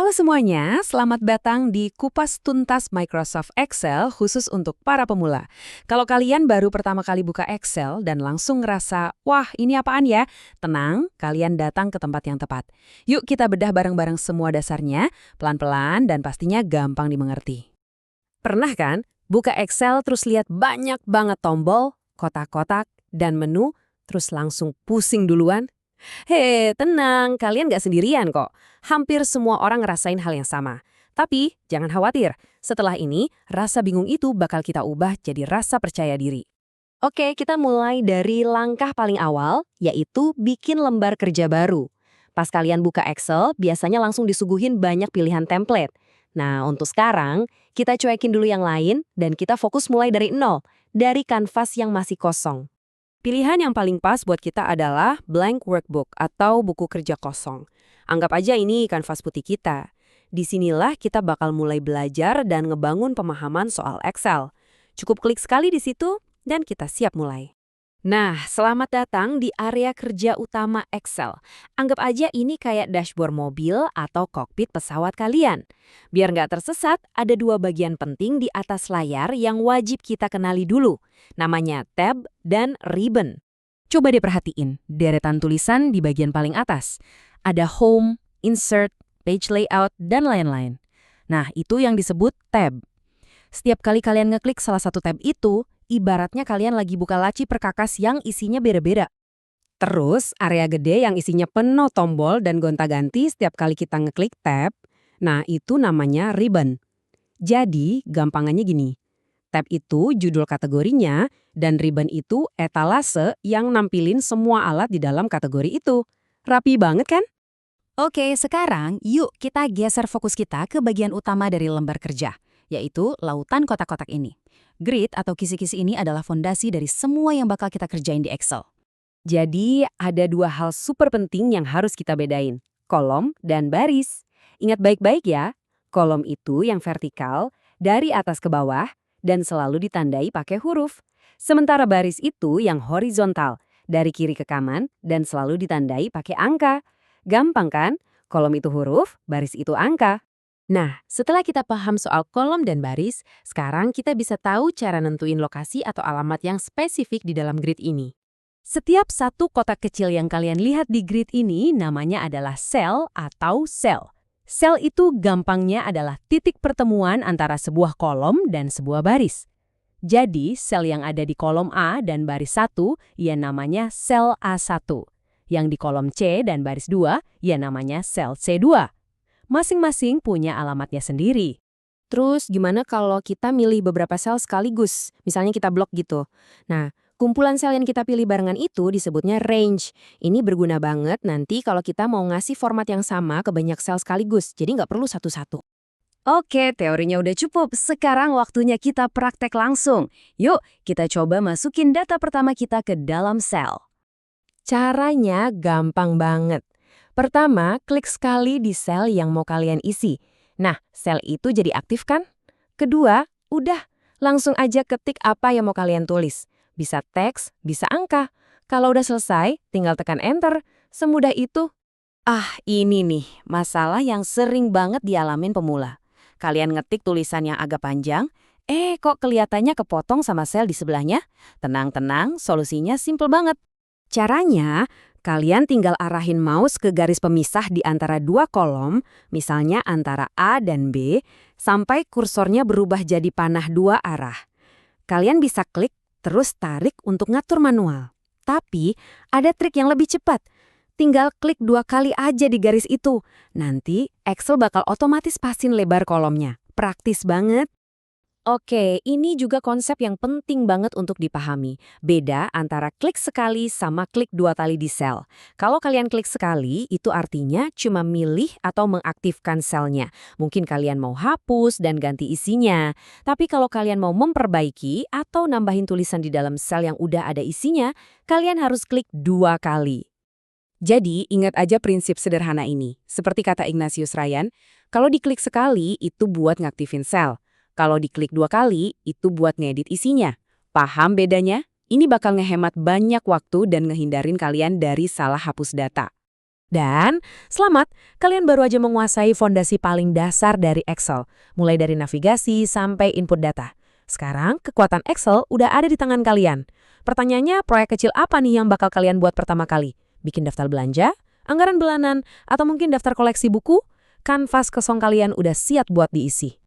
Halo semuanya, selamat datang di Kupas Tuntas Microsoft Excel khusus untuk para pemula. Kalau kalian baru pertama kali buka Excel dan langsung ngerasa, wah ini apaan ya? Tenang, kalian datang ke tempat yang tepat. Yuk kita bedah bareng-bareng semua dasarnya, pelan-pelan dan pastinya gampang dimengerti. Pernah kan, buka Excel terus lihat banyak banget tombol, kotak-kotak, dan menu, terus langsung pusing duluan? Hei, tenang, kalian nggak sendirian kok. Hampir semua orang ngerasain hal yang sama. Tapi, jangan khawatir. Setelah ini, rasa bingung itu bakal kita ubah jadi rasa percaya diri. Oke, kita mulai dari langkah paling awal, yaitu bikin lembar kerja baru. Pas kalian buka Excel, biasanya langsung disuguhin banyak pilihan template. Nah, untuk sekarang, kita cuekin dulu yang lain, dan kita fokus mulai dari nol, dari kanvas yang masih kosong. Pilihan yang paling pas buat kita adalah blank workbook atau buku kerja kosong. Anggap aja ini kanvas putih kita. Disinilah kita bakal mulai belajar dan ngebangun pemahaman soal Excel. Cukup klik sekali di situ dan kita siap mulai. Nah, selamat datang di area kerja utama Excel. Anggap aja ini kayak dashboard mobil atau kokpit pesawat kalian. Biar nggak tersesat, ada dua bagian penting di atas layar yang wajib kita kenali dulu. Namanya tab dan ribbon. Coba diperhatiin, deretan tulisan di bagian paling atas. Ada home, insert, page layout, dan lain-lain. Nah, itu yang disebut tab. Setiap kali kalian ngeklik salah satu tab itu, ibaratnya kalian lagi buka laci perkakas yang isinya beda-beda. Terus, area gede yang isinya penuh tombol dan gonta-ganti setiap kali kita ngeklik tab, nah itu namanya ribbon. Jadi, gampangannya gini. Tab itu judul kategorinya, dan ribbon itu etalase yang nampilin semua alat di dalam kategori itu. Rapi banget kan? Oke, sekarang yuk kita geser fokus kita ke bagian utama dari lembar kerja, yaitu lautan kotak-kotak ini. Grid atau kisi-kisi ini adalah fondasi dari semua yang bakal kita kerjain di Excel. Jadi, ada dua hal super penting yang harus kita bedain, kolom dan baris. Ingat baik-baik ya, kolom itu yang vertikal, dari atas ke bawah, dan selalu ditandai pakai huruf. Sementara baris itu yang horizontal, dari kiri ke kanan, dan selalu ditandai pakai angka. Gampang kan? Kolom itu huruf, baris itu angka. Nah, setelah kita paham soal kolom dan baris, sekarang kita bisa tahu cara nentuin lokasi atau alamat yang spesifik di dalam grid ini. Setiap satu kotak kecil yang kalian lihat di grid ini namanya adalah sel atau sel. Sel itu gampangnya adalah titik pertemuan antara sebuah kolom dan sebuah baris. Jadi, sel yang ada di kolom A dan baris 1, ya namanya sel A1. Yang di kolom C dan baris 2, ya namanya sel C2. Masing-masing punya alamatnya sendiri. Terus gimana kalau kita milih beberapa sel sekaligus? Misalnya kita blok gitu. Nah, kumpulan sel yang kita pilih barengan itu disebutnya range. Ini berguna banget nanti kalau kita mau ngasih format yang sama ke banyak sel sekaligus. Jadi nggak perlu satu-satu. Oke, teorinya udah cukup. Sekarang waktunya kita praktek langsung. Yuk, kita coba masukin data pertama kita ke dalam sel. Caranya gampang banget. Pertama, klik sekali di sel yang mau kalian isi. Nah, sel itu jadi aktif kan? Kedua, udah, langsung aja ketik apa yang mau kalian tulis. Bisa teks, bisa angka. Kalau udah selesai, tinggal tekan enter. Semudah itu. Ah, ini nih, masalah yang sering banget dialamin pemula. Kalian ngetik tulisan yang agak panjang, kok kelihatannya kepotong sama sel di sebelahnya? Tenang-tenang, solusinya simple banget. Caranya, kalian tinggal arahin mouse ke garis pemisah di antara dua kolom, misalnya antara A dan B, sampai kursornya berubah jadi panah dua arah. Kalian bisa klik, terus tarik untuk ngatur manual. Tapi, ada trik yang lebih cepat. Tinggal klik 2 kali aja di garis itu. Nanti, Excel bakal otomatis pasin lebar kolomnya. Praktis banget. Oke, ini juga konsep yang penting banget untuk dipahami. Beda antara klik sekali sama klik 2 kali di sel. Kalau kalian klik sekali, itu artinya cuma milih atau mengaktifkan selnya. Mungkin kalian mau hapus dan ganti isinya. Tapi kalau kalian mau memperbaiki atau nambahin tulisan di dalam sel yang udah ada isinya, kalian harus klik 2 kali. Jadi, ingat aja prinsip sederhana ini. Seperti kata Ignatius Ryan, kalau diklik sekali, itu buat ngaktifin sel. Kalau diklik 2 kali, itu buat ngedit isinya. Paham bedanya? Ini bakal ngehemat banyak waktu dan ngehindarin kalian dari salah hapus data. Dan selamat, kalian baru aja menguasai fondasi paling dasar dari Excel, mulai dari navigasi sampai input data. Sekarang, kekuatan Excel udah ada di tangan kalian. Pertanyaannya, proyek kecil apa nih yang bakal kalian buat pertama kali? Bikin daftar belanja, anggaran bulanan, atau mungkin daftar koleksi buku? Kanvas kosong kalian udah siap buat diisi.